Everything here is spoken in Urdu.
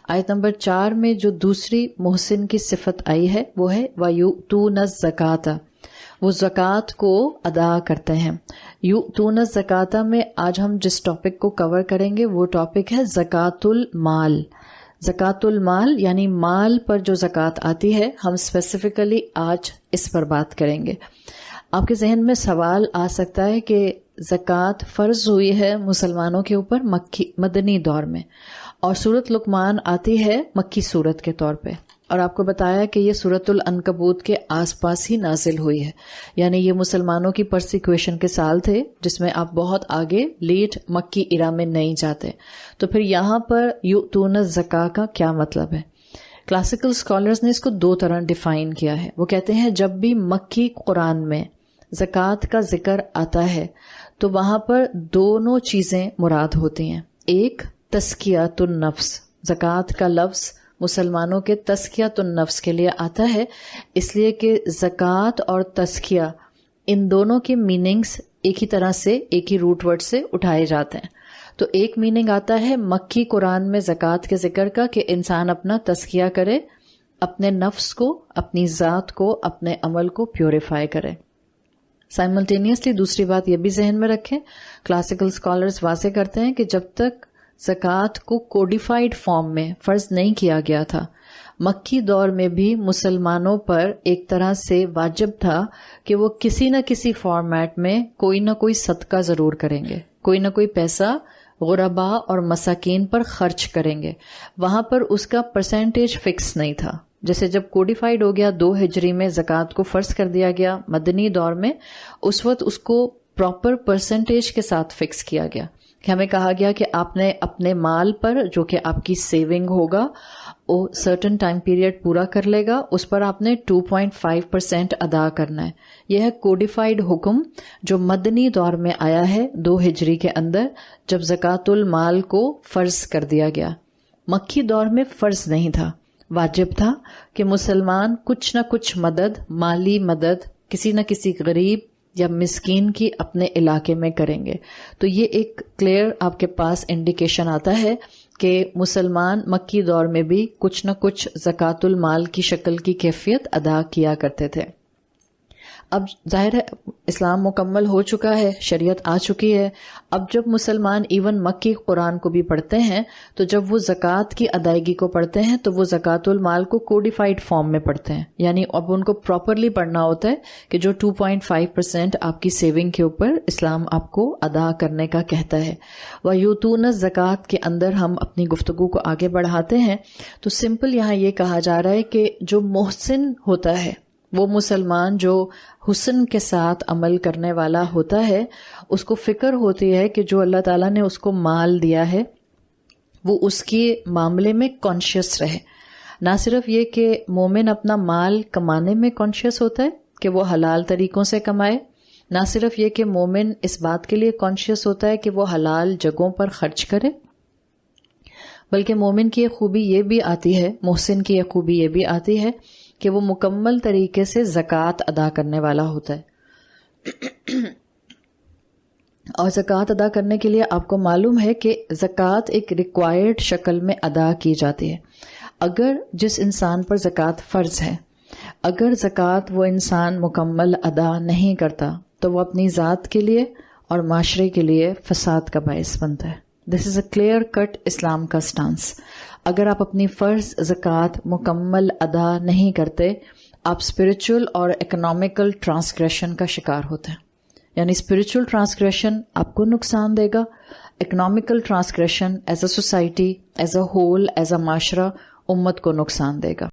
آیت نمبر 4 میں جو دوسری محسن کی صفت آئی ہے وہ ہے وَيُؤْتُونَ الزَّكَاةَ، وہ زکوٰۃ کو ادا کرتے ہیں. یؤتون الزکاۃ میں آج ہم جس ٹاپک کو کور کریں گے وہ ٹاپک ہے زکوٰۃ المال. زکوٰۃ المال یعنی مال پر جو زکوٰۃ آتی ہے، ہم اسپیسیفکلی آج اس پر بات کریں گے. آپ کے ذہن میں سوال آ سکتا ہے کہ زکوٰۃ فرض ہوئی ہے مسلمانوں کے اوپر مدنی دور میں، اور سورۃ لقمان آتی ہے مکی سورت کے طور پہ، اور آپ کو بتایا کہ یہ سورۃ العنکبوت کے آس پاس ہی نازل ہوئی ہے. یعنی یہ مسلمانوں کی پرسیکیوشن کے سال تھے جس میں آپ بہت آگے لیٹ مکی ایرا میں نہیں جاتے. تو پھر یہاں پر یؤتون الزکاۃ کا کیا مطلب ہے؟ کلاسیکل اسکالرز نے اس کو دو طرح ڈیفائن کیا ہے. وہ کہتے ہیں جب بھی مکی قرآن میں زکوٰۃ کا ذکر آتا ہے تو وہاں پر دونوں چیزیں مراد ہوتی ہیں. ایک تزکیۃ النفس، زکوٰۃ کا لفظ مسلمانوں کے تزکیۃ النفس کے لیے آتا ہے، اس لیے کہ زکوٰۃ اور تزکیہ ان دونوں کے میننگز ایک ہی طرح سے، ایک ہی روٹ ورڈ سے اٹھائے جاتے ہیں. تو ایک میننگ آتا ہے مکی قرآن میں زکوٰۃ کے ذکر کا کہ انسان اپنا تزکیہ کرے، اپنے نفس کو، اپنی ذات کو، اپنے عمل کو پیوریفائی کرے. سائملٹینیسلی دوسری بات یہ بھی ذہن میں رکھیں، کلاسیکل اسکالرز واضح کرتے ہیں کہ جب تک زکوٰۃ کو کوڈیفائڈ فارم میں فرض نہیں کیا گیا تھا، مکی دور میں بھی مسلمانوں پر ایک طرح سے واجب تھا کہ وہ کسی نہ کسی فارمیٹ میں کوئی نہ کوئی صدقہ ضرور کریں گے، کوئی نہ کوئی پیسہ غربا اور مساکین پر خرچ کریں گے. وہاں پر اس کا پرسنٹیج فکس نہیں تھا. جیسے جب کوڈیفائڈ ہو گیا 2 ہجری میں زکوٰۃ کو فرض کر دیا گیا مدنی دور میں، اس وقت اس کو پراپر پرسنٹیج کے ساتھ فکس کیا گیا کہ ہمیں کہا گیا کہ آپ نے اپنے مال پر جو کہ آپ کی سیونگ ہوگا وہ سرٹن ٹائم پیریڈ پورا کر لے گا، اس پر آپ نے 2.5% ادا کرنا ہے. یہ ہے کوڈیفائڈ حکم جو مدنی دور میں آیا ہے 2 ہجری کے اندر، جب زکوٰۃ المال کو فرض کر دیا گیا. مکی دور میں فرض نہیں تھا، واجب تھا کہ مسلمان کچھ نہ کچھ مدد، مالی مدد کسی نہ کسی غریب یا مسکین کی اپنے علاقے میں کریں گے. تو یہ ایک کلیئر آپ کے پاس انڈیکیشن آتا ہے کہ مسلمان مکی دور میں بھی کچھ نہ کچھ زکوٰۃ المال کی شکل کی کیفیت ادا کیا کرتے تھے. اب ظاہر ہے اسلام مکمل ہو چکا ہے، شریعت آ چکی ہے. اب جب مسلمان ایون مکی قرآن کو بھی پڑھتے ہیں تو جب وہ زکوٰۃ کی ادائیگی کو پڑھتے ہیں تو وہ زکوٰۃ المال کو کوڈیفائڈ فارم میں پڑھتے ہیں. یعنی اب ان کو پراپرلی پڑھنا ہوتا ہے کہ جو 2.5% آپ کی سیونگ کے اوپر اسلام آپ کو ادا کرنے کا کہتا ہے. وَيُؤْتُونَ الزَّكَاةَ کے اندر ہم اپنی گفتگو کو آگے بڑھاتے ہیں تو سمپل یہاں یہ کہا جا رہا ہے کہ جو محسن ہوتا ہے، وہ مسلمان جو حسن کے ساتھ عمل کرنے والا ہوتا ہے، اس کو فکر ہوتی ہے کہ جو اللہ تعالیٰ نے اس کو مال دیا ہے وہ اس کے معاملے میں کانشیس رہے. نہ صرف یہ کہ مومن اپنا مال کمانے میں کانشیس ہوتا ہے کہ وہ حلال طریقوں سے کمائے، نہ صرف یہ کہ مومن اس بات کے لیے کانشیس ہوتا ہے کہ وہ حلال جگہوں پر خرچ کرے، بلکہ مومن کی ایک خوبی یہ بھی آتی ہے، محسن کی ایک خوبی یہ بھی آتی ہے کہ وہ مکمل طریقے سے زکوٰۃ ادا کرنے والا ہوتا ہے. اور زکوٰۃ ادا کرنے کے لیے آپ کو معلوم ہے کہ زکوٰۃ ایک ریکوائرڈ شکل میں ادا کی جاتی ہے. اگر جس انسان پر زکوٰۃ فرض ہے، اگر زکوٰۃ وہ انسان مکمل ادا نہیں کرتا تو وہ اپنی ذات کے لیے اور معاشرے کے لیے فساد کا باعث بنتا ہے. دس از اے کلیئر کٹ اسلام کا سٹانس. اگر آپ اپنی فرض زکوٰۃ مکمل ادا نہیں کرتے، آپ اسپرچل اور اکنامیکل ٹرانسگریشن کا شکار ہوتے ہیں. یعنی اسپرچل ٹرانسگریشن آپ کو نقصان دے گا، economical transgression as a society, as a whole, as a معاشرہ، امت کو نقصان دے گا.